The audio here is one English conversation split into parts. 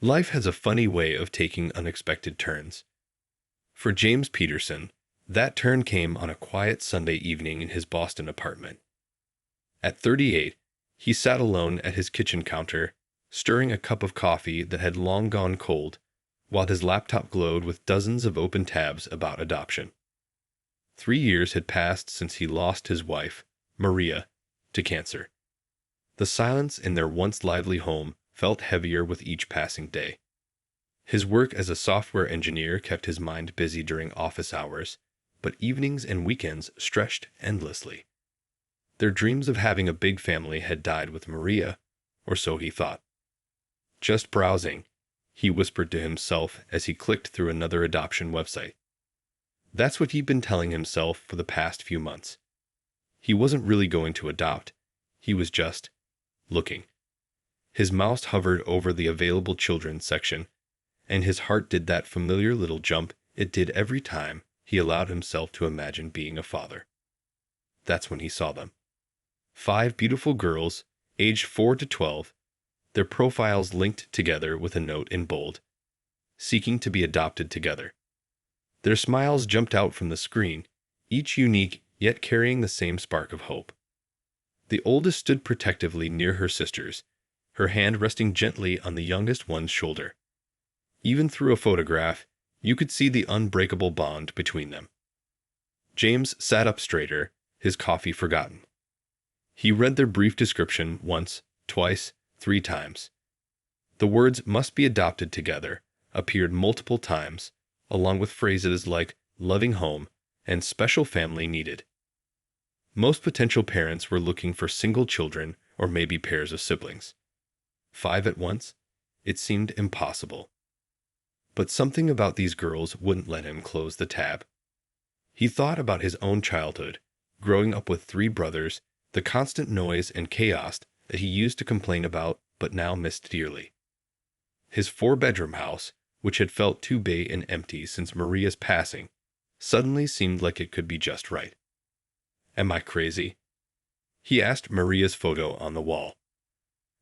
Life has a funny way of taking unexpected turns. For James Peterson, that turn came on a quiet Sunday evening in his Boston apartment. At 38, he sat alone at his kitchen counter, stirring a cup of coffee that had long gone cold, while his laptop glowed with dozens of open tabs about adoption. 3 years had passed since he lost his wife, Maria, to cancer. The silence in their once lively home felt heavier with each passing day. His work as a software engineer kept his mind busy during office hours, but evenings and weekends stretched endlessly. Their dreams of having a big family had died with Maria, or so he thought. Just browsing, he whispered to himself as he clicked through another adoption website. That's what he'd been telling himself for the past few months. He wasn't really going to adopt. He was just looking. His mouse hovered over the available children section, and his heart did that familiar little jump it did every time he allowed himself to imagine being a father. That's when he saw them. 5 beautiful girls, aged 4 to 12, their profiles linked together with a note in bold, seeking to be adopted together. Their smiles jumped out from the screen, each unique yet carrying the same spark of hope. The oldest stood protectively near her sisters, her hand resting gently on the youngest one's shoulder. Even through a photograph, you could see the unbreakable bond between them. James sat up straighter, his coffee forgotten. He read their brief description once, twice, 3 times. The words "must be adopted together" appeared multiple times, along with phrases like "loving home" and "special family needed." Most potential parents were looking for single children or maybe pairs of siblings. 5 at once? It seemed impossible. But something about these girls wouldn't let him close the tab. He thought about his own childhood, growing up with 3 brothers, the constant noise and chaos that he used to complain about but now missed dearly. His 4-bedroom house, which had felt too big and empty since Maria's passing, suddenly seemed like it could be just right. "Am I crazy?" he asked Maria's photo on the wall.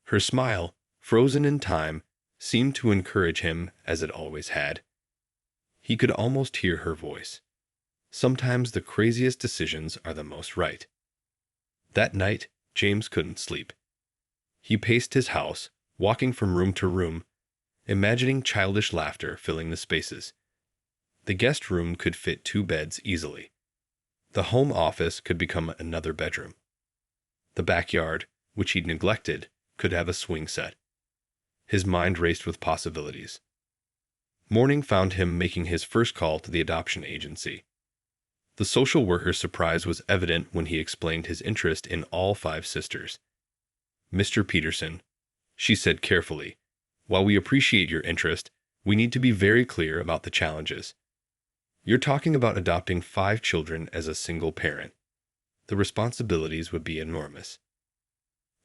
Her smile, frozen in time, seemed to encourage him as it always had. He could almost hear her voice. Sometimes the craziest decisions are the most right. That night, James couldn't sleep. He paced his house, walking from room to room, imagining childish laughter filling the spaces. The guest room could fit 2 beds easily. The home office could become another bedroom. The backyard, which he'd neglected, could have a swing set. His mind raced with possibilities. Morning found him making his first call to the adoption agency. The social worker's surprise was evident when he explained his interest in all 5 sisters. "Mr. Peterson," she said carefully, "while we appreciate your interest, we need to be very clear about the challenges. You're talking about adopting 5 children as a single parent. The responsibilities would be enormous."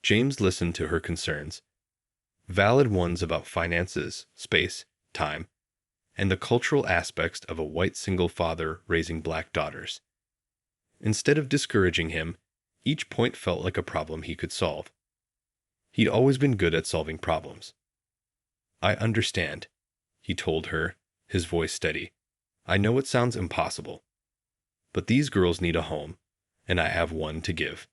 James listened to her concerns, valid ones about finances, space, time, and the cultural aspects of a white single father raising black daughters. Instead of discouraging him, each point felt like a problem he could solve. He'd always been good at solving problems. "I understand," he told her, his voice steady. "I know it sounds impossible. But these girls need a home, and I have one to give.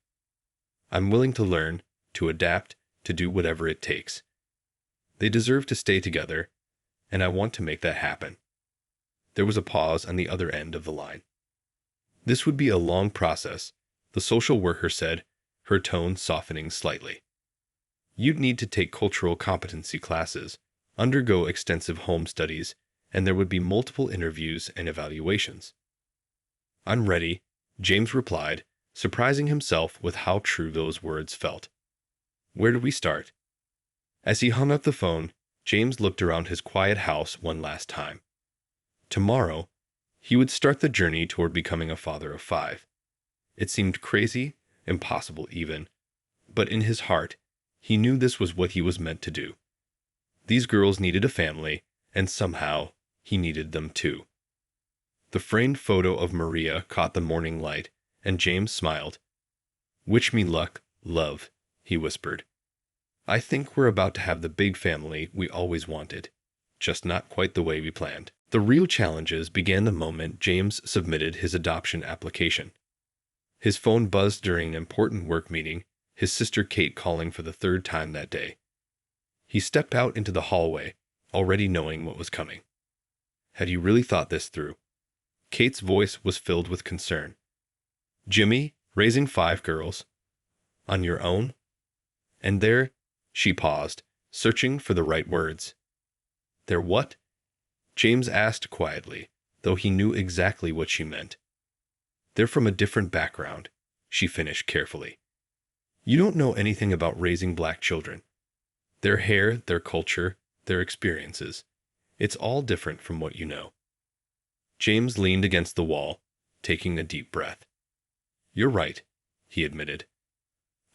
I'm willing to learn, to adapt, to do whatever it takes. They deserve to stay together, and I want to make that happen." There was a pause on the other end of the line. "This would be a long process," the social worker said, her tone softening slightly. "You'd need to take cultural competency classes, undergo extensive home studies, and there would be multiple interviews and evaluations." "I'm ready," James replied, surprising himself with how true those words felt. "Where do we start?" As he hung up the phone, James looked around his quiet house one last time. Tomorrow, he would start the journey toward becoming a father of 5. It seemed crazy, impossible even, but in his heart, he knew this was what he was meant to do. These girls needed a family, and somehow, he needed them too. The framed photo of Maria caught the morning light, and James smiled. "Wish me luck, love," he whispered. I think we're about to have the big family we always wanted, just not quite the way we planned. The real challenges began the moment James submitted his adoption application. His phone buzzed during an important work meeting, his sister Kate calling for the third time that day. He stepped out into the hallway, already knowing what was coming. Had you really thought this through? Kate's voice was filled with concern. Jimmy, raising 5 girls? On your own? And there, she paused, searching for the right words. Their what? James asked quietly, though he knew exactly what she meant. They're from a different background, she finished carefully. You don't know anything about raising black children. Their hair, their culture, their experiences. It's all different from what you know. James leaned against the wall, taking a deep breath. You're right, he admitted.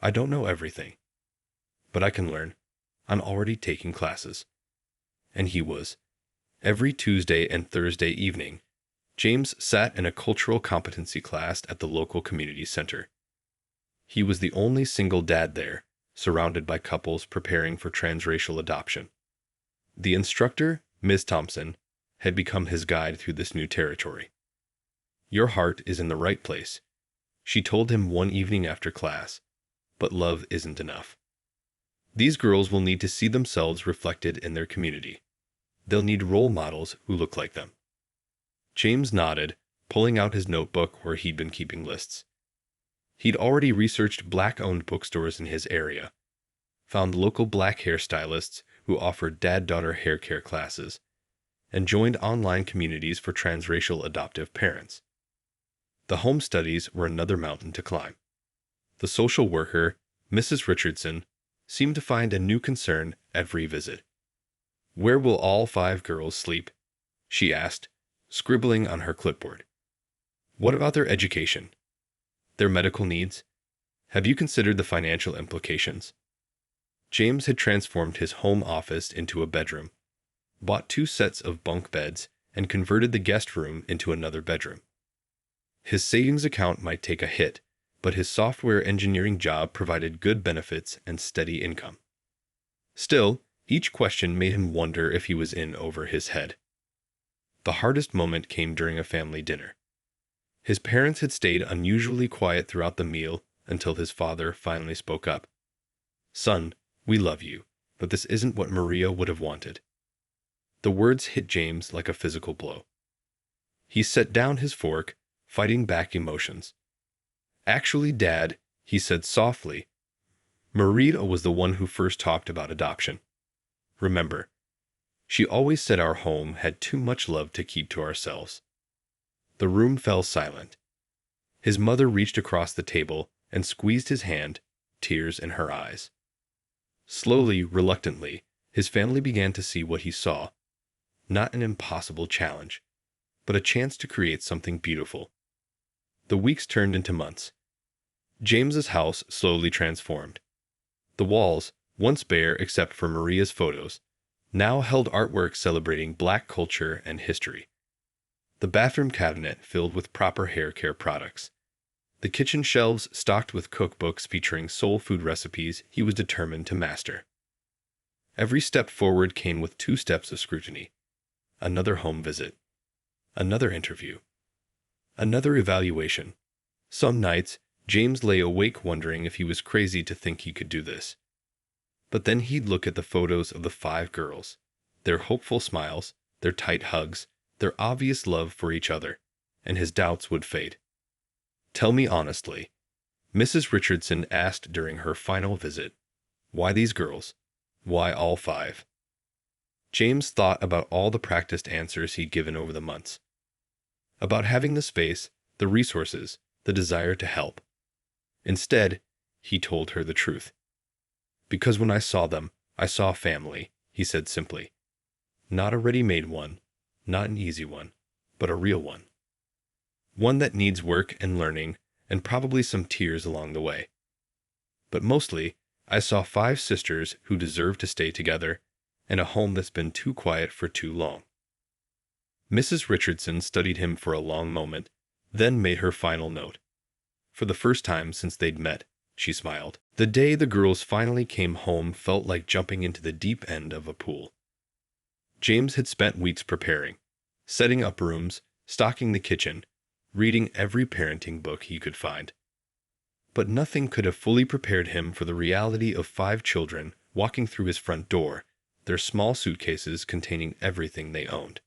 I don't know everything. But I can learn. I'm already taking classes. And he was. Every Tuesday and Thursday evening, James sat in a cultural competency class at the local community center. He was the only single dad there, surrounded by couples preparing for transracial adoption. The instructor, Ms. Thompson, had become his guide through this new territory. Your heart is in the right place, she told him one evening after class, but love isn't enough. These girls will need to see themselves reflected in their community. They'll need role models who look like them. James nodded, pulling out his notebook where he'd been keeping lists. He'd already researched black-owned bookstores in his area, found local black hairstylists who offered dad-daughter hair care classes, and joined online communities for transracial adoptive parents. The home studies were another mountain to climb. The social worker, Mrs. Richardson, seemed to find a new concern every visit. Where will all 5 girls sleep? She asked, scribbling on her clipboard. What about their education? Their medical needs? Have you considered the financial implications? James had transformed his home office into a bedroom, bought 2 sets of bunk beds, and converted the guest room into another bedroom. His savings account might take a hit, but his software engineering job provided good benefits and steady income. Still, each question made him wonder if he was in over his head. The hardest moment came during a family dinner. His parents had stayed unusually quiet throughout the meal until his father finally spoke up. Son, we love you, but this isn't what Maria would have wanted. The words hit James like a physical blow. He set down his fork, fighting back emotions. Actually, Dad, he said softly, Maria was the one who first talked about adoption. Remember, she always said our home had too much love to keep to ourselves. The room fell silent. His mother reached across the table and squeezed his hand, tears in her eyes. Slowly, reluctantly, his family began to see what he saw. Not an impossible challenge, but a chance to create something beautiful. The weeks turned into months. James's house slowly transformed. The walls, once bare except for Maria's photos, now held artwork celebrating black culture and history. The bathroom cabinet filled with proper hair care products. The kitchen shelves stocked with cookbooks featuring soul food recipes he was determined to master. Every step forward came with 2 steps of scrutiny. Another home visit. Another interview. Another evaluation. Some nights, James lay awake wondering if he was crazy to think he could do this. But then he'd look at the photos of the 5 girls, their hopeful smiles, their tight hugs, their obvious love for each other, and his doubts would fade. Tell me honestly, Mrs. Richardson asked during her final visit, why these girls? Why all 5? James thought about all the practiced answers he'd given over the months. About having the space, the resources, the desire to help. Instead, he told her the truth. Because when I saw them, I saw family, he said simply. Not a ready-made one, not an easy one, but a real one. One that needs work and learning, and probably some tears along the way. But mostly, I saw 5 sisters who deserve to stay together, and a home that's been too quiet for too long. Mrs. Richardson studied him for a long moment, then made her final note. For the first time since they'd met, she smiled. The day the girls finally came home felt like jumping into the deep end of a pool. James had spent weeks preparing, setting up rooms, stocking the kitchen, reading every parenting book he could find. But nothing could have fully prepared him for the reality of 5 children walking through his front door, their small suitcases containing everything they owned.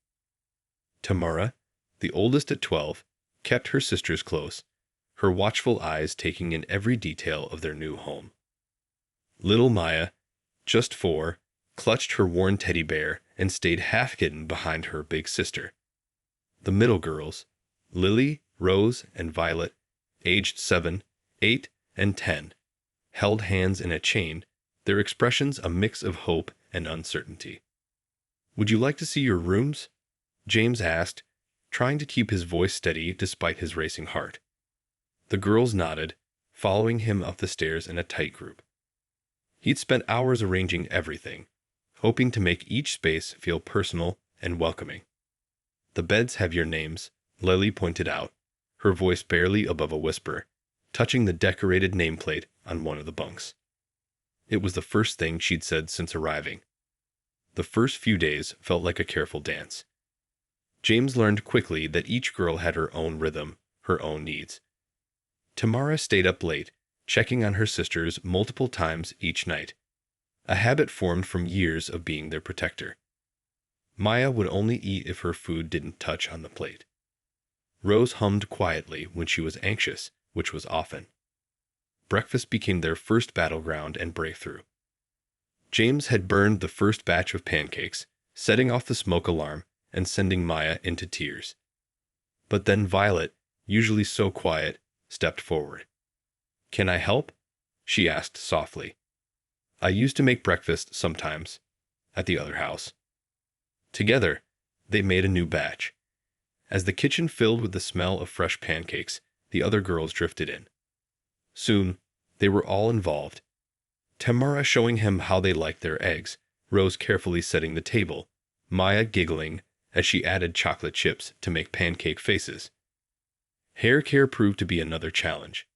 Tamara, the oldest at 12, kept her sisters close, her watchful eyes taking in every detail of their new home. Little Maya, just 4, clutched her worn teddy bear and stayed half hidden behind her big sister. The middle girls, Lily, Rose, and Violet, aged 7, 8, and 10, held hands in a chain, their expressions a mix of hope and uncertainty. "Would you like to see your rooms?" James asked, trying to keep his voice steady despite his racing heart. The girls nodded, following him up the stairs in a tight group. He'd spent hours arranging everything, hoping to make each space feel personal and welcoming. "The beds have your names," Lily pointed out, her voice barely above a whisper, touching the decorated nameplate on one of the bunks. It was the first thing she'd said since arriving. The first few days felt like a careful dance. James learned quickly that each girl had her own rhythm, her own needs. Tamara stayed up late, checking on her sisters multiple times each night, a habit formed from years of being their protector. Maya would only eat if her food didn't touch on the plate. Rose hummed quietly when she was anxious, which was often. Breakfast became their first battleground and breakthrough. James had burned the first batch of pancakes, setting off the smoke alarm and sending Maya into tears. But then Violet, usually so quiet, stepped forward. "Can I help?" she asked softly. "I used to make breakfast sometimes, at the other house." Together, they made a new batch. As the kitchen filled with the smell of fresh pancakes, the other girls drifted in. Soon, they were all involved. Tamara showing him how they liked their eggs, Rose carefully setting the table, Maya giggling as she added chocolate chips to make pancake faces. Hair care proved to be another challenge.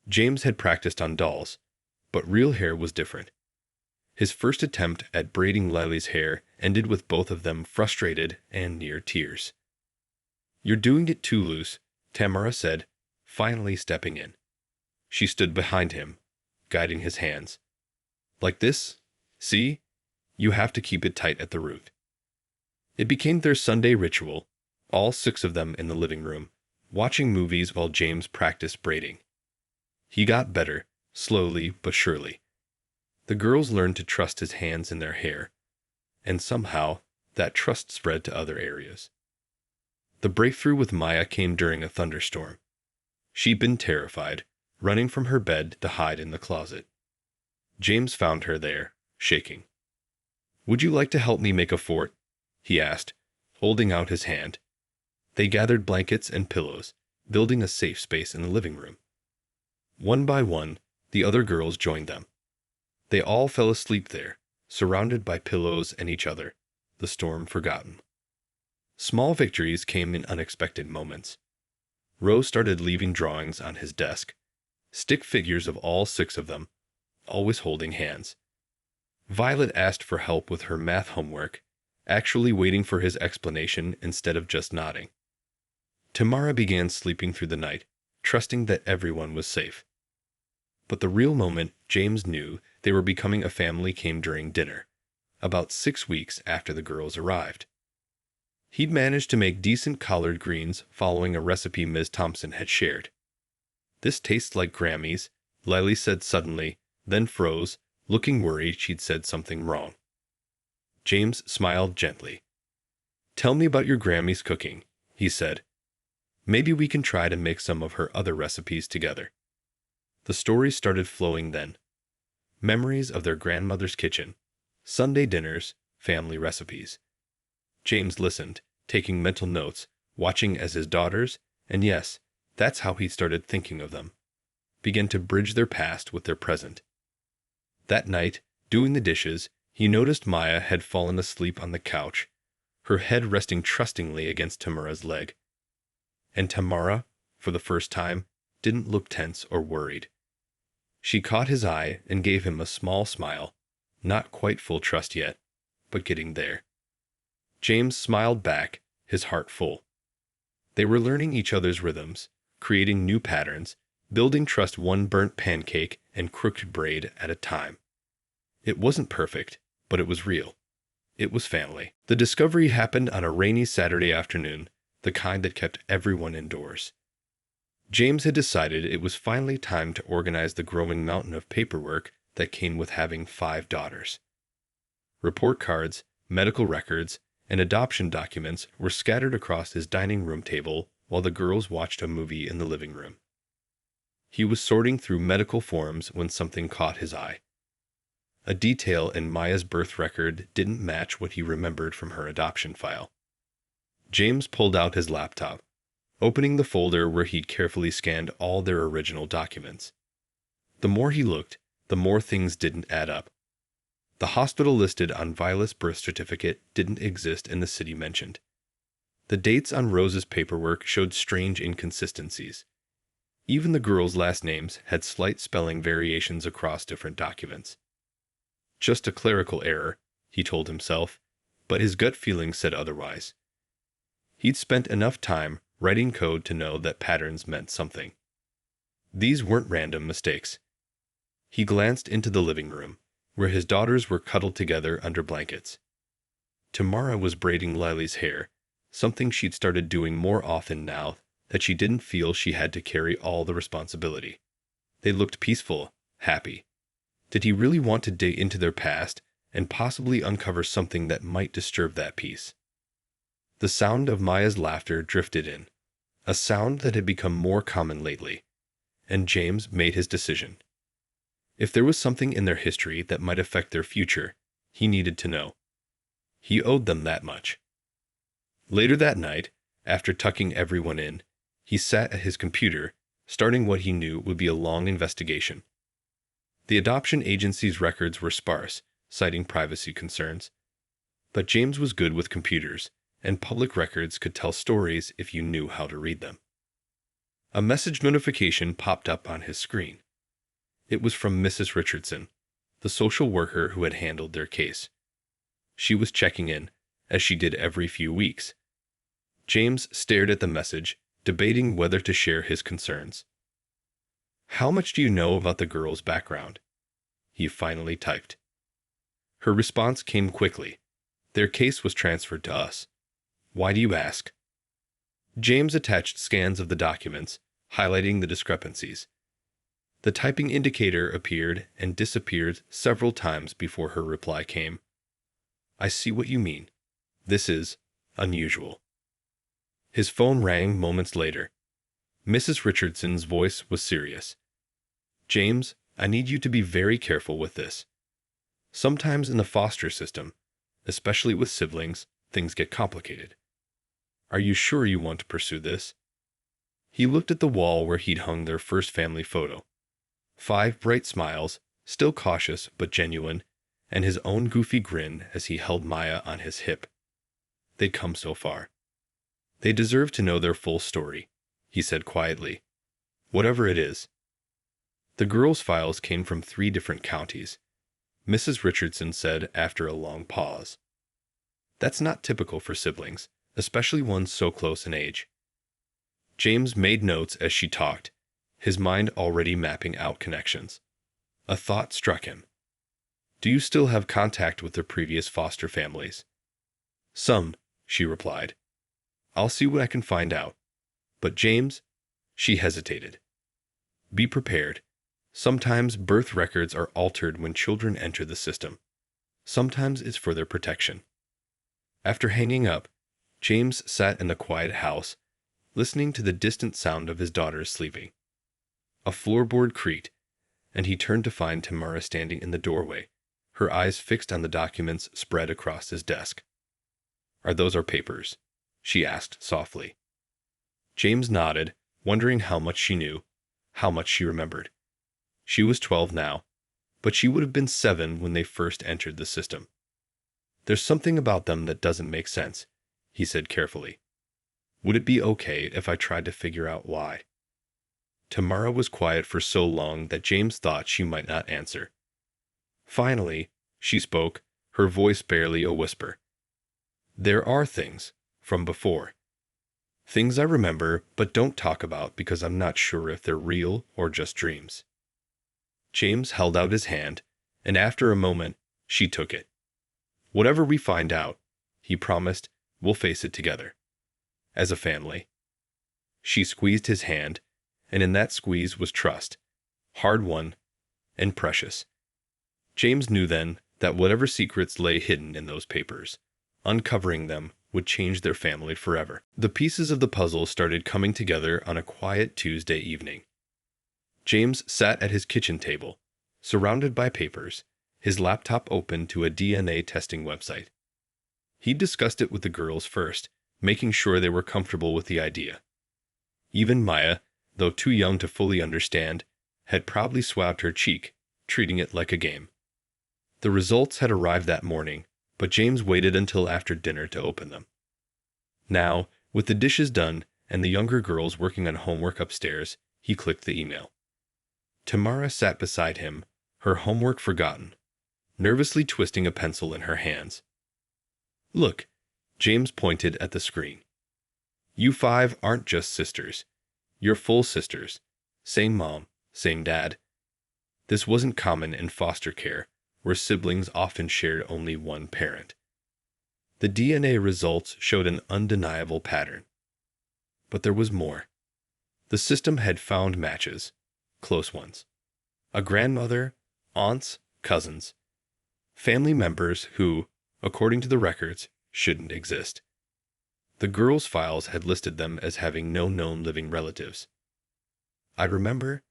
James had practiced on dolls, but real hair was different. His first attempt at braiding Lily's hair ended with both of them frustrated and near tears. "You're doing it too loose," Tamara said, finally stepping in. She stood behind him, guiding his hands. "Like this? See? You have to keep it tight at the root." It became their Sunday ritual, all 6 of them in the living room, watching movies while James practiced braiding. He got better, slowly but surely. The girls learned to trust his hands in their hair, and somehow that trust spread to other areas. The breakthrough with Maya came during a thunderstorm. She'd been terrified, running from her bed to hide in the closet. James found her there, shaking. "Would you like to help me make a fort?" he asked, holding out his hand. They gathered blankets and pillows, building a safe space in the living room. One by one, the other girls joined them. They all fell asleep there, surrounded by pillows and each other, the storm forgotten. Small victories came in unexpected moments. Rose started leaving drawings on his desk, stick figures of all 6 of them, always holding hands. Violet asked for help with her math homework, actually waiting for his explanation instead of just nodding. Tamara began sleeping through the night, trusting that everyone was safe. But the real moment James knew they were becoming a family came during dinner, about 6 weeks after the girls arrived. He'd managed to make decent collard greens following a recipe Ms. Thompson had shared. "This tastes like Grammy's," Lily said suddenly, then froze, looking worried she'd said something wrong. James smiled gently. "Tell me about your Grammy's cooking," he said. "Maybe we can try to mix some of her other recipes together." The stories started flowing then. Memories of their grandmother's kitchen, Sunday dinners, family recipes. James listened, taking mental notes, watching as his daughters, and yes, that's how he started thinking of them, began to bridge their past with their present. That night, doing the dishes, he noticed Maya had fallen asleep on the couch, her head resting trustingly against Tamara's leg. And Tamara, for the first time, didn't look tense or worried. She caught his eye and gave him a small smile, not quite full trust yet, but getting there. James smiled back, his heart full. They were learning each other's rhythms, creating new patterns, building trust one burnt pancake and crooked braid at a time. It wasn't perfect, but it was real. It was family. The discovery happened on a rainy Saturday afternoon, the kind that kept everyone indoors. James had decided it was finally time to organize the growing mountain of paperwork that came with having 5 daughters. Report cards, medical records, and adoption documents were scattered across his dining room table while the girls watched a movie in the living room. He was sorting through medical forms when something caught his eye. A detail in Maya's birth record didn't match what he remembered from her adoption file. James pulled out his laptop, opening the folder where he'd carefully scanned all their original documents. The more he looked, the more things didn't add up. The hospital listed on Viola's birth certificate didn't exist in the city mentioned. The dates on Rose's paperwork showed strange inconsistencies. Even the girls' last names had slight spelling variations across different documents. Just a clerical error, he told himself, but his gut feeling said otherwise. He'd spent enough time writing code to know that patterns meant something. These weren't random mistakes. He glanced into the living room, where his daughters were cuddled together under blankets. Tamara was braiding Lily's hair, something she'd started doing more often now that she didn't feel she had to carry all the responsibility. They looked peaceful, happy. Did he really want to dig into their past and possibly uncover something that might disturb that peace? The sound of Maya's laughter drifted in, a sound that had become more common lately, and James made his decision. If there was something in their history that might affect their future, he needed to know. He owed them that much. Later that night, after tucking everyone in, he sat at his computer, starting what he knew would be a long investigation. The adoption agency's records were sparse, citing privacy concerns. But James was good with computers, and public records could tell stories if you knew how to read them. A message notification popped up on his screen. It was from Mrs. Richardson, the social worker who had handled their case. She was checking in, as she did every few weeks. James stared at the message, debating whether to share his concerns. "How much do you know about the girl's background?" he finally typed. Her response came quickly. "Their case was transferred to us. Why do you ask?" James attached scans of the documents, highlighting the discrepancies. The typing indicator appeared and disappeared several times before her reply came. "I see what you mean. This is unusual." His phone rang moments later. Mrs. Richardson's voice was serious. "James, I need you to be very careful with this. Sometimes in the foster system, especially with siblings, things get complicated. Are you sure you want to pursue this?" He looked at the wall where he'd hung their first family photo. 5 bright smiles, still cautious but genuine, and his own goofy grin as he held Maya on his hip. They'd come so far. They deserve to know their full story, he said quietly. Whatever it is. The girls' files came from 3 different counties, Mrs. Richardson said after a long pause. That's not typical for siblings, especially ones so close in age. James made notes as she talked, his mind already mapping out connections. A thought struck him. "Do you still have contact with the previous foster families?" "Some," she replied. "I'll see what I can find out. But James," she hesitated. "Be prepared. Sometimes birth records are altered when children enter the system. Sometimes it's for their protection." After hanging up, James sat in the quiet house, listening to the distant sound of his daughters sleeping. A floorboard creaked, and he turned to find Tamara standing in the doorway, her eyes fixed on the documents spread across his desk. "Are those our papers?" she asked softly. James nodded, wondering how much she knew, how much she remembered. She was 12 now, but she would have been 7 when they first entered the system. "There's something about them that doesn't make sense," he said carefully. "Would it be okay if I tried to figure out why?" Tamara was quiet for so long that James thought she might not answer. Finally, she spoke, her voice barely a whisper. "There are things from before. Things I remember but don't talk about because I'm not sure if they're real or just dreams." James held out his hand, and after a moment, she took it. "Whatever we find out," he promised, "we'll face it together. As a family." She squeezed his hand, and in that squeeze was trust, hard-won and precious. James knew then that whatever secrets lay hidden in those papers, uncovering them would change their family forever. The pieces of the puzzle started coming together on a quiet Tuesday evening. James sat at his kitchen table, surrounded by papers, his laptop open to a DNA testing website. He discussed it with the girls first, making sure they were comfortable with the idea. Even Maya, though too young to fully understand, had proudly swabbed her cheek, treating it like a game. The results had arrived that morning, but James waited until after dinner to open them. Now, with the dishes done and the younger girls working on homework upstairs, he clicked the email. Tamara sat beside him, her homework forgotten, nervously twisting a pencil in her hands. "Look," James pointed at the screen. "You five aren't just sisters. You're full sisters. Same mom, same dad." This wasn't common in foster care, where siblings often shared only one parent. The DNA results showed an undeniable pattern. But there was more. The system had found matches, close ones. A grandmother, aunts, cousins. Family members who, according to the records, shouldn't exist. The girls' files had listed them as having no known living relatives. "I remember,"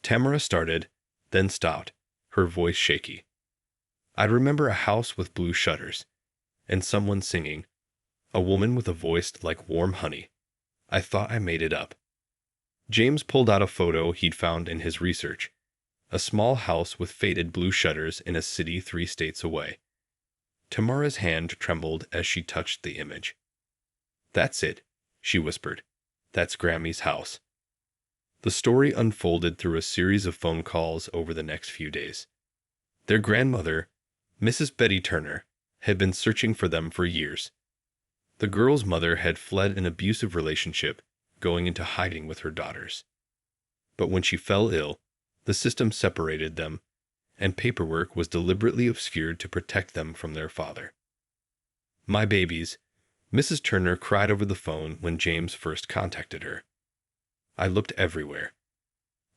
Tamara started, then stopped, her voice shaky. "I'd remember a house with blue shutters, and someone singing, a woman with a voice like warm honey. I thought I made it up." James pulled out a photo he'd found in his research, a small house with faded blue shutters in a city 3 states away. Tamara's hand trembled as she touched the image. "That's it," she whispered. "That's Grammy's house." The story unfolded through a series of phone calls over the next few days. Their grandmother, Mrs. Betty Turner, had been searching for them for years. The girl's mother had fled an abusive relationship, going into hiding with her daughters. But when she fell ill, the system separated them, and paperwork was deliberately obscured to protect them from their father. "My babies," Mrs. Turner cried over the phone when James first contacted her. "I looked everywhere.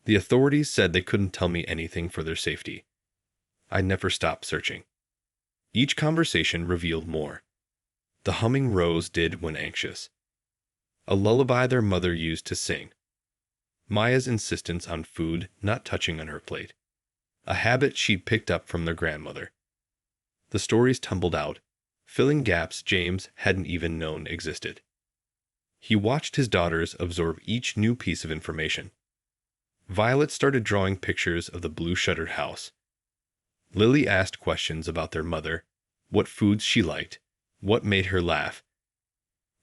The authorities said they couldn't tell me anything for their safety. I never stopped searching." Each conversation revealed more. The humming Rose did when anxious. A lullaby their mother used to sing. Maya's insistence on food not touching on her plate. A habit she'd picked up from their grandmother. The stories tumbled out, filling gaps James hadn't even known existed. He watched his daughters absorb each new piece of information. Violet started drawing pictures of the blue-shuttered house. Lily asked questions about their mother, what foods she liked, what made her laugh.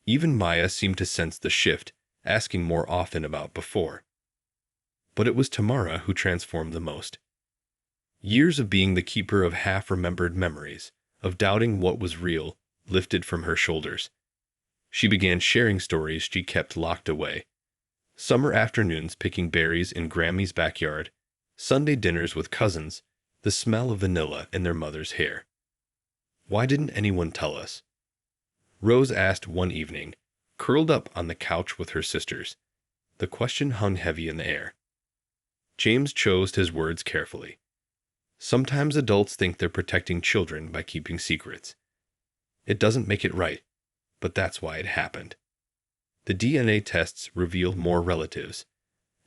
Even Maya seemed to sense the shift, asking more often about before. But it was Tamara who transformed the most. Years of being the keeper of half-remembered memories, of doubting what was real, lifted from her shoulders. She began sharing stories she kept locked away. Summer afternoons picking berries in Grammy's backyard, Sunday dinners with cousins, the smell of vanilla in their mother's hair. "Why didn't anyone tell us?" Rose asked one evening, curled up on the couch with her sisters. The question hung heavy in the air. James chose his words carefully. Sometimes adults think they're protecting children by keeping secrets. It doesn't make it right, but that's why it happened. The DNA tests revealed more relatives.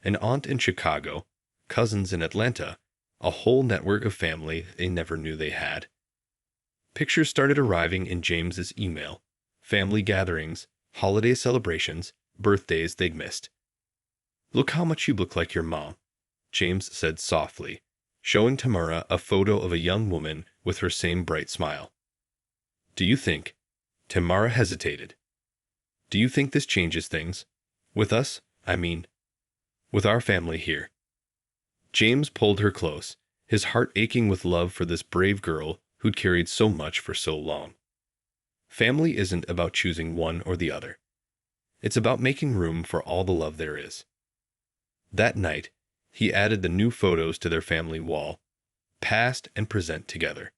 An aunt in Chicago, cousins in Atlanta, a whole network of family they never knew they had. Pictures started arriving in James's email. Family gatherings, holiday celebrations, birthdays they'd missed. "Look how much you look like your mom," James said softly, showing Tamara a photo of a young woman with her same bright smile. "Do you think?" Tamara hesitated. "Do you think this changes things? With us, I mean." with our family here." James pulled her close, his heart aching with love for this brave girl who'd carried so much for so long. Family isn't about choosing one or the other. It's about making room for all the love there is. That night, he added the new photos to their family wall, past and present together.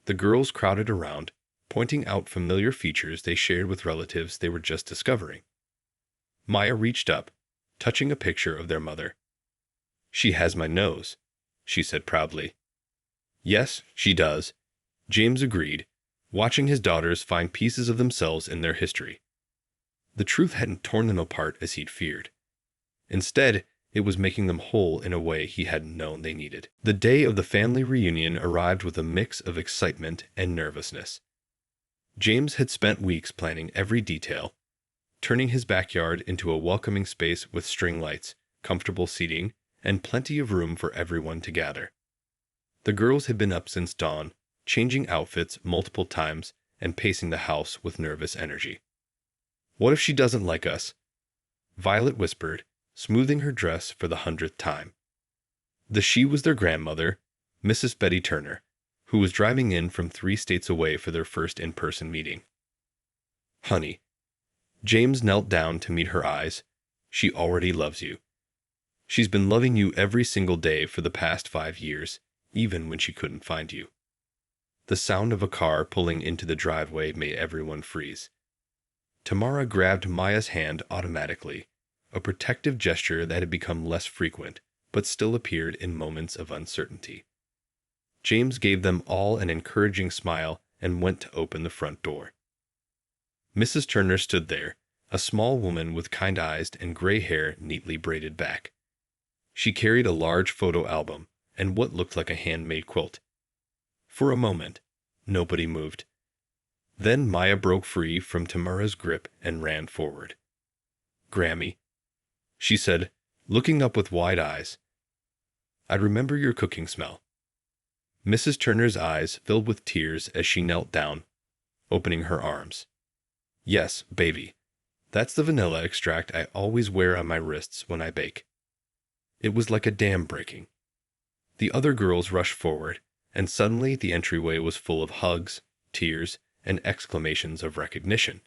The girls crowded around, pointing out familiar features they shared with relatives they were just discovering. Maya reached up, touching a picture of their mother. "She has my nose," she said proudly. "Yes, she does," James agreed, watching his daughters find pieces of themselves in their history. The truth hadn't torn them apart as he'd feared. Instead, it was making them whole in a way he hadn't known they needed. The day of the family reunion arrived with a mix of excitement and nervousness. James had spent weeks planning every detail, turning his backyard into a welcoming space with string lights, comfortable seating, and plenty of room for everyone to gather. The girls had been up since dawn, changing outfits multiple times and pacing the house with nervous energy. "What if she doesn't like us?" Violet whispered, smoothing her dress for the 100th time. The she was their grandmother, Mrs. Betty Turner, who was driving in from 3 states away for their first in-person meeting. "Honey," James knelt down to meet her eyes, "she already loves you. She's been loving you every single day for the past 5 years, even when she couldn't find you." The sound of a car pulling into the driveway made everyone freeze. Tamara grabbed Maya's hand automatically, a protective gesture that had become less frequent, but still appeared in moments of uncertainty. James gave them all an encouraging smile and went to open the front door. Mrs. Turner stood there, a small woman with kind eyes and gray hair neatly braided back. She carried a large photo album and what looked like a handmade quilt. For a moment, nobody moved. Then Maya broke free from Tamara's grip and ran forward. "Grammy," she said, looking up with wide eyes, "I remember your cooking smell." Mrs. Turner's eyes filled with tears as she knelt down, opening her arms. "Yes, baby. That's the vanilla extract I always wear on my wrists when I bake." It was like a dam breaking. The other girls rushed forward, and suddenly the entryway was full of hugs, tears, and exclamations of recognition.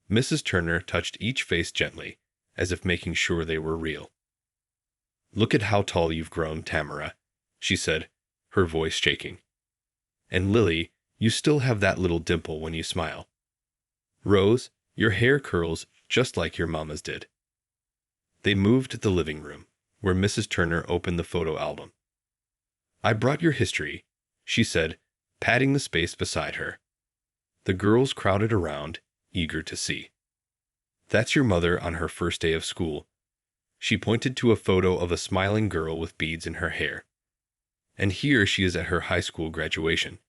Mrs. Turner touched each face gently, as if making sure they were real. "Look at how tall you've grown, Tamara," she said, her voice shaking. "And Lily, you still have that little dimple when you smile. Rose, your hair curls just like your mama's did." They moved to the living room, where Mrs. Turner opened the photo album. "I brought your history," she said, patting the space beside her. The girls crowded around, eager to see. "That's your mother on her first day of school." She pointed to a photo of a smiling girl with beads in her hair. "And here she is at her high school graduation.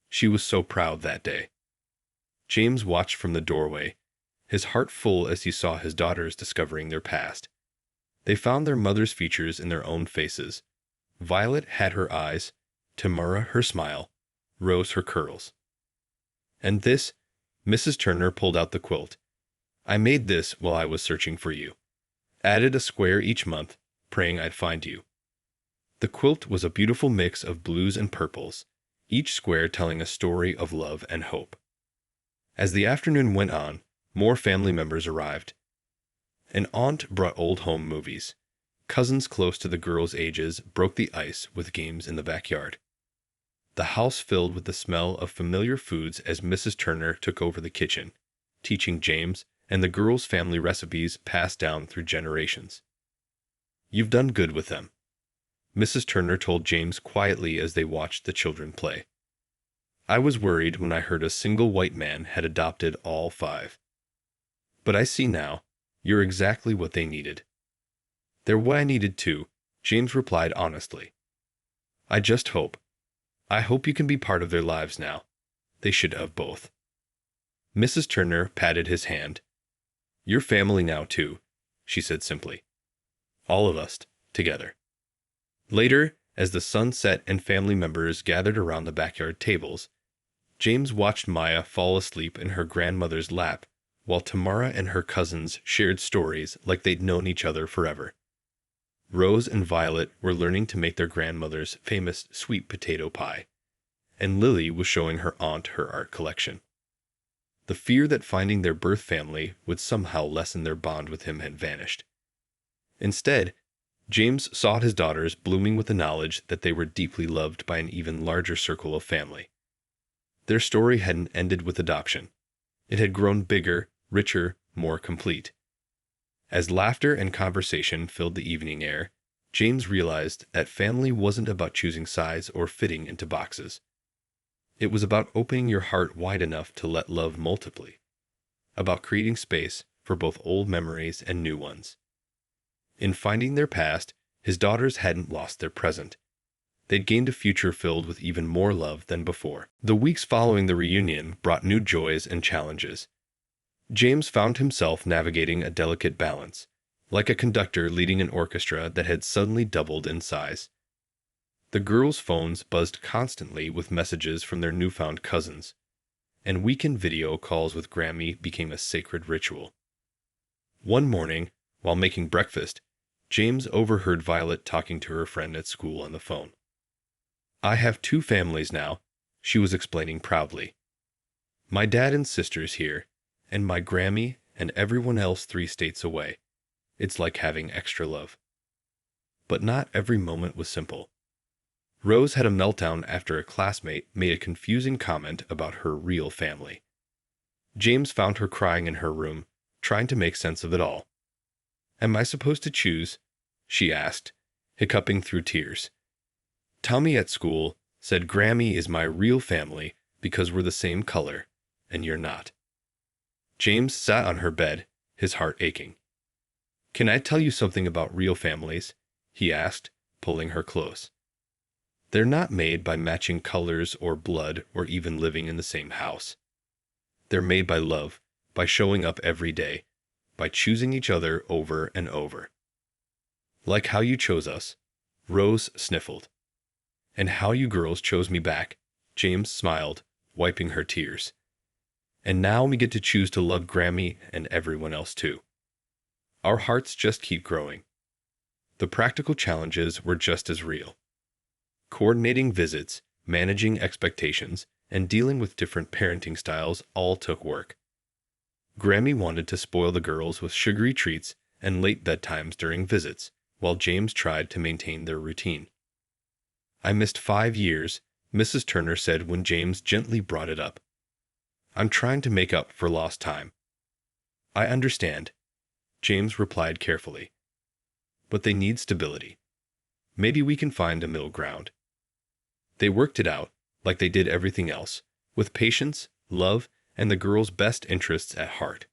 She was so proud that day." James watched from the doorway, his heart full as he saw his daughters discovering their past. They found their mother's features in their own faces. Violet had her eyes, Tamara her smile, Rose her curls. "And this," Mrs. Turner pulled out the quilt. "I made this while I was searching for you. Added a square each month, praying I'd find you." The quilt was a beautiful mix of blues and purples, each square telling a story of love and hope. As the afternoon went on, more family members arrived. An aunt brought old home movies. Cousins close to the girls' ages broke the ice with games in the backyard. The house filled with the smell of familiar foods as Mrs. Turner took over the kitchen, teaching James and the girls' family recipes passed down through generations. "You've done good with them," Mrs. Turner told James quietly as they watched the children play. "I was worried when I heard a single white man had adopted all 5. But I see now, you're exactly what they needed." "They're what I needed too," James replied honestly. I hope you can be part of their lives now. They should have both." Mrs. Turner patted his hand. "You're family now too," she said simply. "All of us, together." Later, as the sun set and family members gathered around the backyard tables, James watched Maya fall asleep in her grandmother's lap while Tamara and her cousins shared stories like they'd known each other forever. Rose and Violet were learning to make their grandmother's famous sweet potato pie, and Lily was showing her aunt her art collection. The fear that finding their birth family would somehow lessen their bond with him had vanished. Instead, James saw his daughters blooming with the knowledge that they were deeply loved by an even larger circle of family. Their story hadn't ended with adoption. It had grown bigger, richer, more complete. As laughter and conversation filled the evening air, James realized that family wasn't about choosing sides or fitting into boxes. It was about opening your heart wide enough to let love multiply, about creating space for both old memories and new ones. In finding their past, his daughters hadn't lost their present. They'd gained a future filled with even more love than before. The weeks following the reunion brought new joys and challenges. James found himself navigating a delicate balance, like a conductor leading an orchestra that had suddenly doubled in size. The girls' phones buzzed constantly with messages from their newfound cousins, and weekend video calls with Grammy became a sacred ritual. One morning, while making breakfast, James overheard Violet talking to her friend at school on the phone. "I have 2 families now," she was explaining proudly. "My dad and sisters here, and my Grammy and everyone else 3 states away. It's like having extra love." But not every moment was simple. Rose had a meltdown after a classmate made a confusing comment about her real family. James found her crying in her room, trying to make sense of it all. "Am I supposed to choose?" she asked, hiccuping through tears. "Tommy at school said Grammy is my real family because we're the same color, and you're not." James sat on her bed, his heart aching. "Can I tell you something about real families?" he asked, pulling her close. "They're not made by matching colors or blood or even living in the same house. They're made by love, by showing up every day, by choosing each other over and over." "Like how you chose us," Rose sniffled. "And how you girls chose me back," James smiled, wiping her tears. "And now we get to choose to love Grammy and everyone else too. Our hearts just keep growing." The practical challenges were just as real. Coordinating visits, managing expectations, and dealing with different parenting styles all took work. Grammy wanted to spoil the girls with sugary treats and late bedtimes during visits, while James tried to maintain their routine. "I missed 5 years," Mrs. Turner said when James gently brought it up. "I'm trying to make up for lost time." "I understand," James replied carefully. "But they need stability. Maybe we can find a middle ground." They worked it out, like they did everything else, with patience, love, and the girls' best interests at heart.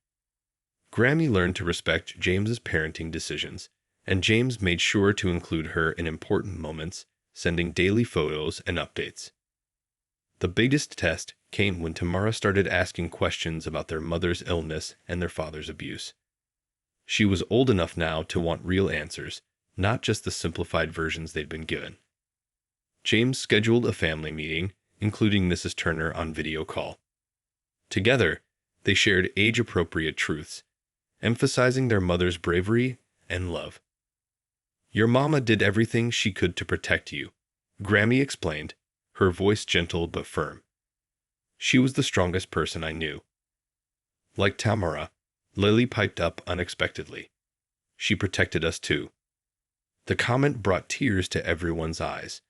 Grammy learned to respect James's parenting decisions, and James made sure to include her in important moments, sending daily photos and updates. The biggest test came when Tamara started asking questions about their mother's illness and their father's abuse. She was old enough now to want real answers, not just the simplified versions they'd been given. James scheduled a family meeting, including Mrs. Turner on video call. Together, they shared age-appropriate truths, emphasizing their mother's bravery and love. "Your mama did everything she could to protect you," Grammy explained, her voice gentle but firm. "She was the strongest person I knew." Like Tamara, Lily piped up unexpectedly. "She protected us too." The comment brought tears to everyone's eyes.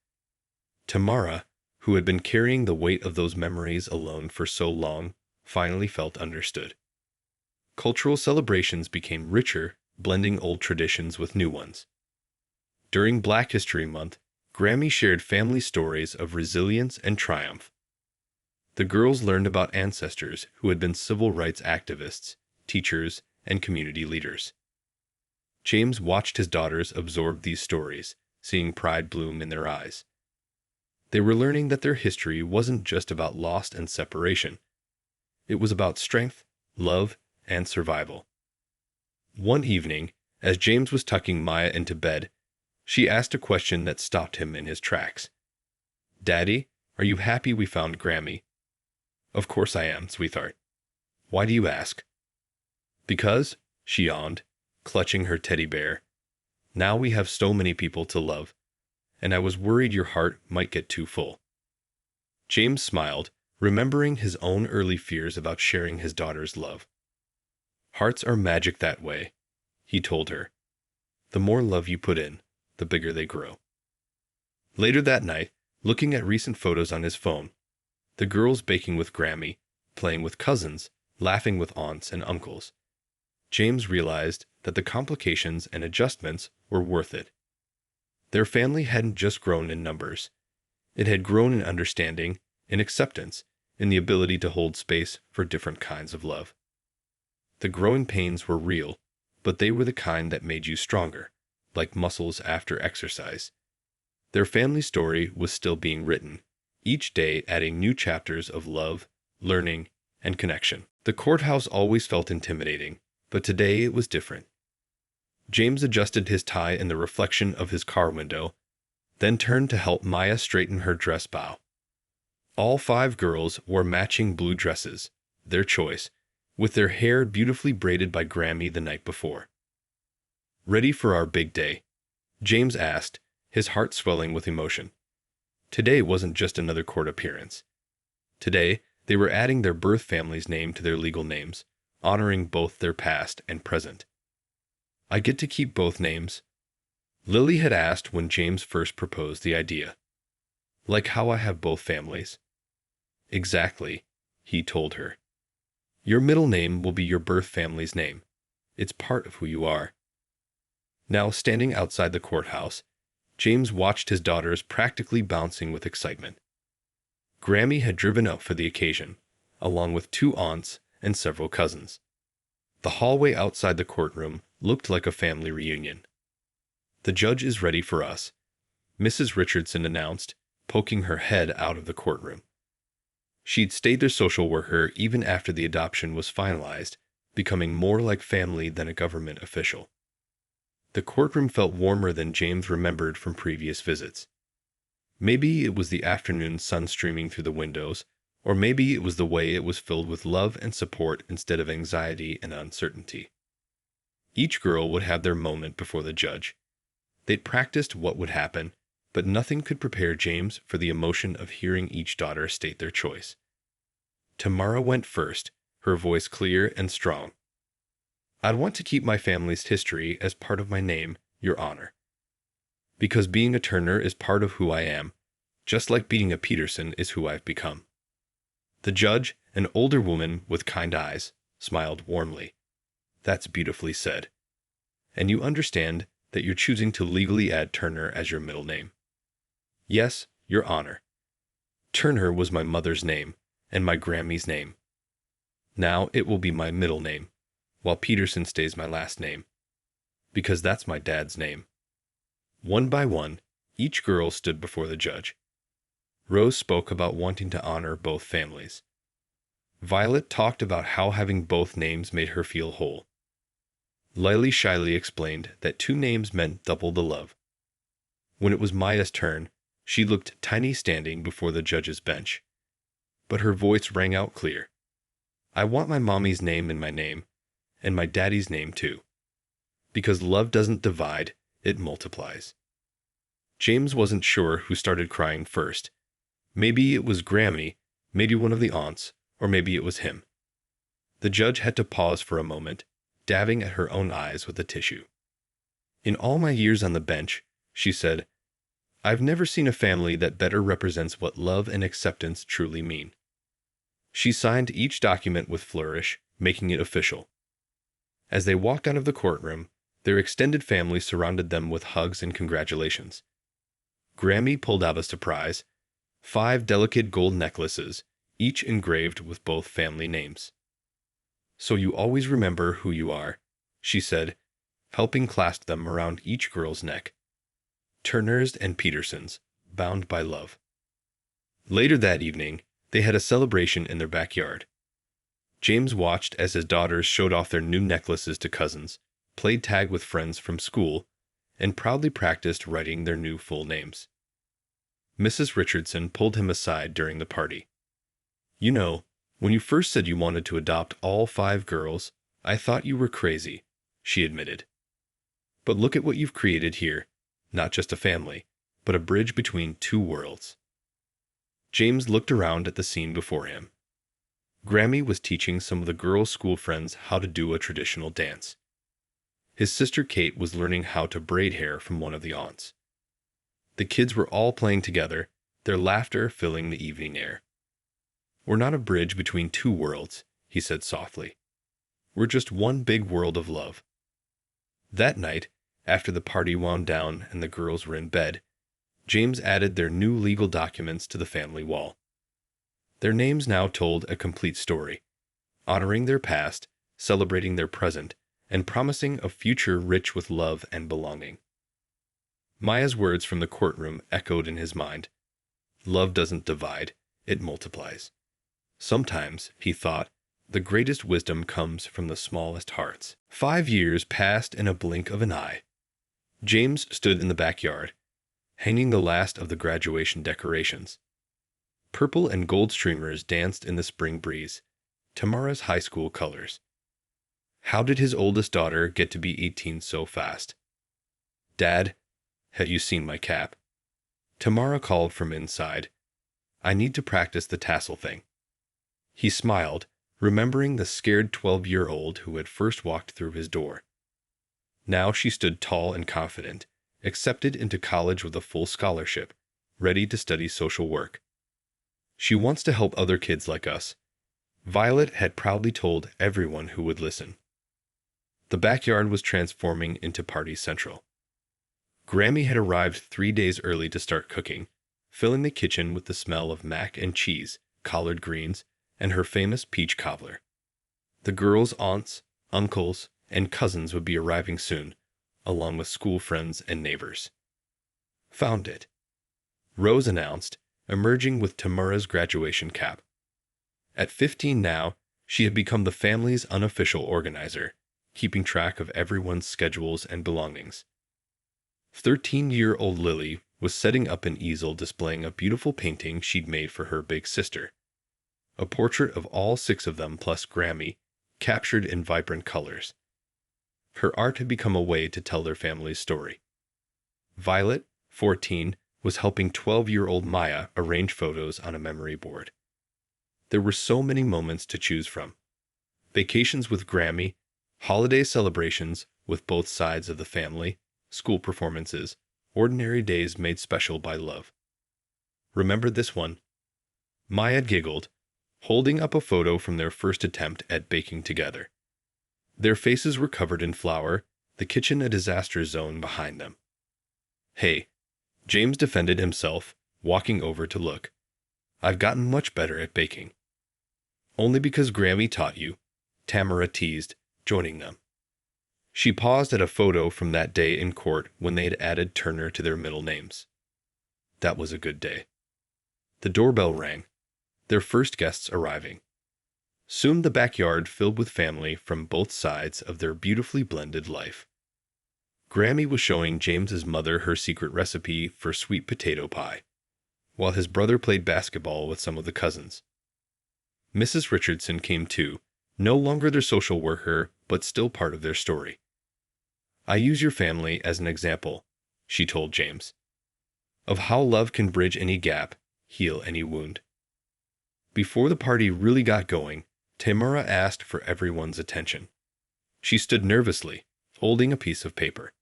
Tamara, who had been carrying the weight of those memories alone for so long, finally felt understood. Cultural celebrations became richer, blending old traditions with new ones. During Black History Month, Grammy shared family stories of resilience and triumph. The girls learned about ancestors who had been civil rights activists, teachers, and community leaders. James watched his daughters absorb these stories, seeing pride bloom in their eyes. They were learning that their history wasn't just about loss and separation. It was about strength, love, and survival. One evening, as James was tucking Maya into bed, she asked a question that stopped him in his tracks. "Daddy, are you happy we found Grammy?" "Of course I am, sweetheart. Why do you ask?" "Because," she yawned, clutching her teddy bear, Now we have so many people to love, and I was worried your heart might get too full." James smiled, remembering his own early fears about sharing his daughter's love. "Hearts are magic that way," he told her. "The more love you put in, the bigger they grow." Later that night, looking at recent photos on his phone, the girls baking with Grammy, playing with cousins, laughing with aunts and uncles, James realized that the complications and adjustments were worth it. Their family hadn't just grown in numbers. It had grown in understanding, in acceptance, in the ability to hold space for different kinds of love. The growing pains were real, but they were the kind that made you stronger, like muscles after exercise. Their family story was still being written, each day adding new chapters of love, learning, and connection. The courthouse always felt intimidating, but today it was different. James adjusted his tie in the reflection of his car window, then turned to help Maya straighten her dress bow. All 5 girls wore matching blue dresses, their choice, with their hair beautifully braided by Grammy the night before. "Ready for our big day?" James asked, his heart swelling with emotion. Today wasn't just another court appearance. Today, they were adding their birth family's name to their legal names, honoring both their past and present. "I get to keep both names?" Lily had asked when James first proposed the idea. "Like how I have both families?" "Exactly," he told her. "Your middle name will be your birth family's name. It's part of who you are." Now, standing outside the courthouse, James watched his daughters practically bouncing with excitement. Grammy had driven up for the occasion, along with 2 aunts and several cousins. The hallway outside the courtroom looked like a family reunion. "The judge is ready for us," Mrs. Richardson announced, poking her head out of the courtroom. She'd stayed their social worker even after the adoption was finalized, becoming more like family than a government official. The courtroom felt warmer than James remembered from previous visits. Maybe it was the afternoon sun streaming through the windows, or maybe it was the way it was filled with love and support instead of anxiety and uncertainty. Each girl would have their moment before the judge. They'd practiced what would happen, but nothing could prepare James for the emotion of hearing each daughter state their choice. Tamara went first, her voice clear and strong. "I'd want to keep my family's history as part of my name, Your Honor. Because being a Turner is part of who I am, just like being a Peterson is who I've become." The judge, an older woman with kind eyes, smiled warmly. "That's beautifully said. And you understand that you're choosing to legally add Turner as your middle name?" "Yes, Your Honor. Turner was my mother's name, and my Grammy's name. Now it will be my middle name, while Peterson stays my last name. Because that's my dad's name." One by one, each girl stood before the judge. Rose spoke about wanting to honor both families. Violet talked about how having both names made her feel whole. Lily shyly explained that 2 names meant double the love. When it was Maya's turn, she looked tiny standing before the judge's bench. But her voice rang out clear. "I want my mommy's name in my name, and my daddy's name too. Because love doesn't divide, it multiplies." James wasn't sure who started crying first. Maybe it was Grammy, maybe one of the aunts, or maybe it was him. The judge had to pause for a moment, dabbing at her own eyes with a tissue. "In all my years on the bench," she said, "I've never seen a family that better represents what love and acceptance truly mean." She signed each document with flourish, making it official. As they walked out of the courtroom, their extended family surrounded them with hugs and congratulations. Grammy pulled out a surprise: 5 delicate gold necklaces, each engraved with both family names. "So you always remember who you are," she said, helping clasp them around each girl's neck. Turners and Petersons, bound by love. Later that evening, they had a celebration in their backyard. James watched as his daughters showed off their new necklaces to cousins, played tag with friends from school, and proudly practiced writing their new full names. Mrs. Richardson pulled him aside during the party. "You know, when you first said you wanted to adopt all 5 girls, I thought you were crazy," she admitted. But look at what you've created here. Not just a family, but a bridge between two worlds. James looked around at the scene before him. Grammy was teaching some of the girls' school friends how to do a traditional dance. His sister Kate was learning how to braid hair from one of the aunts. The kids were all playing together, their laughter filling the evening air. "We're not a bridge between two worlds," he said softly. "We're just one big world of love." That night, after the party wound down and the girls were in bed, James added their new legal documents to the family wall. Their names now told a complete story, honoring their past, celebrating their present, and promising a future rich with love and belonging. Maya's words from the courtroom echoed in his mind. Love doesn't divide, it multiplies. Sometimes, he thought, the greatest wisdom comes from the smallest hearts. 5 years passed in a blink of an eye. James stood in the backyard, hanging the last of the graduation decorations. Purple and gold streamers danced in the spring breeze, Tamara's high school colors. How did his oldest daughter get to be 18 so fast? "Dad, have you seen my cap?" Tamara called from inside. "I need to practice the tassel thing." He smiled, remembering the scared 12-year-old who had first walked through his door. Now she stood tall and confident, accepted into college with a full scholarship, ready to study social work. "She wants to help other kids like us," Violet had proudly told everyone who would listen. The backyard was transforming into party central. Grammy had arrived 3 days early to start cooking, filling the kitchen with the smell of mac and cheese, collard greens, and her famous peach cobbler. The girls' aunts, uncles, and cousins would be arriving soon, along with school friends and neighbors. "Found it," Rose announced, emerging with Tamara's graduation cap. At 15 now, she had become the family's unofficial organizer, keeping track of everyone's schedules and belongings. 13-year-old Lily was setting up an easel displaying a beautiful painting she'd made for her big sister. A portrait of all 6 of them plus Grammy, captured in vibrant colors. Her art had become a way to tell their family's story. Violet, 14, was helping 12-year-old Maya arrange photos on a memory board. There were so many moments to choose from. Vacations with Grammy, holiday celebrations with both sides of the family, school performances, ordinary days made special by love. "Remember this one?" Maya giggled, holding up a photo from their first attempt at baking together. Their faces were covered in flour, the kitchen a disaster zone behind them. "Hey," James defended himself, walking over to look. "I've gotten much better at baking." "Only because Grammy taught you," Tamara teased, joining them. She paused at a photo from that day in court when they had added Turner to their middle names. That was a good day. The doorbell rang, their first guests arriving. Soon the backyard filled with family from both sides of their beautifully blended life. Grammy was showing James's mother her secret recipe for sweet potato pie, while his brother played basketball with some of the cousins. Mrs. Richardson came too, no longer their social worker, but still part of their story. "I use your family as an example," she told James, "of how love can bridge any gap, heal any wound." Before the party really got going, Tamara asked for everyone's attention. She stood nervously, holding a piece of paper.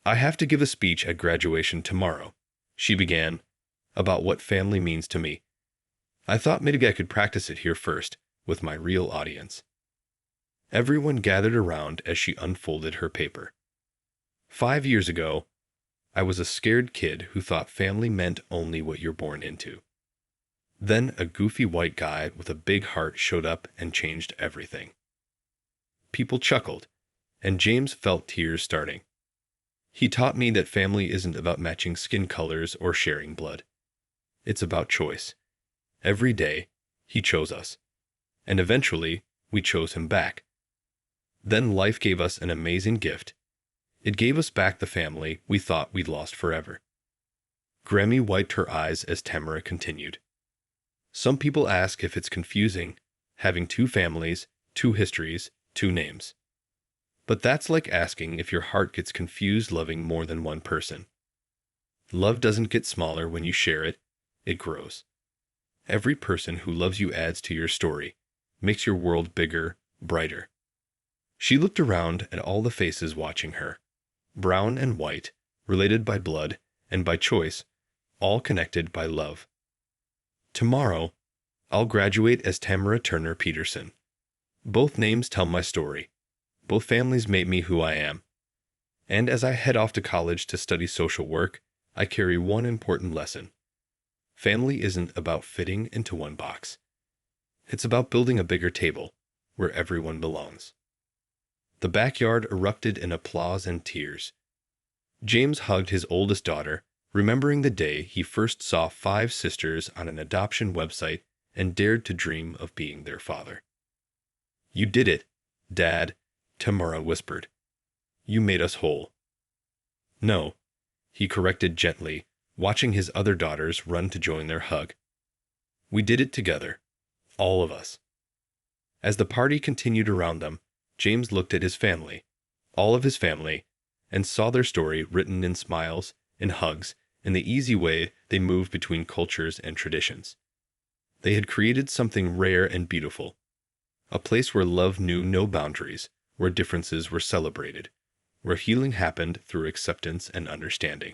"I have to give a speech at graduation tomorrow," she began, "about what family means to me. I thought maybe I could practice it here first, with my real audience." Everyone gathered around as she unfolded her paper. 5 years ago, I was a scared kid who thought family meant only what you're born into. Then a goofy white guy with a big heart showed up and changed everything. People chuckled, and James felt tears starting. He taught me that family isn't about matching skin colors or sharing blood. It's about choice. Every day, he chose us. And eventually, we chose him back. Then life gave us an amazing gift. It gave us back the family we thought we'd lost forever. Grammy wiped her eyes as Tamara continued. "Some people ask if it's confusing, having 2 families, 2 histories, 2 names. But that's like asking if your heart gets confused loving more than one person. Love doesn't get smaller when you share it, it grows. Every person who loves you adds to your story, makes your world bigger, brighter. She looked around at all the faces watching her, brown and white, related by blood and by choice, all connected by love. Tomorrow, I'll graduate as Tamara Turner Peterson. Both names tell my story. Both families made me who I am. And as I head off to college to study social work, I carry one important lesson. Family isn't about fitting into one box. It's about building a bigger table where everyone belongs. The backyard erupted in applause and tears. James hugged his oldest daughter, remembering the day he first saw 5 sisters on an adoption website and dared to dream of being their father. "You did it, Dad," Tamara whispered. "You made us whole." "No," he corrected gently, watching his other daughters run to join their hug. "We did it together, all of us." As the party continued around them, James looked at his family, all of his family, and saw their story written in smiles, in hugs, in the easy way they moved between cultures and traditions. They had created something rare and beautiful, a place where love knew no boundaries, where differences were celebrated, where healing happened through acceptance and understanding.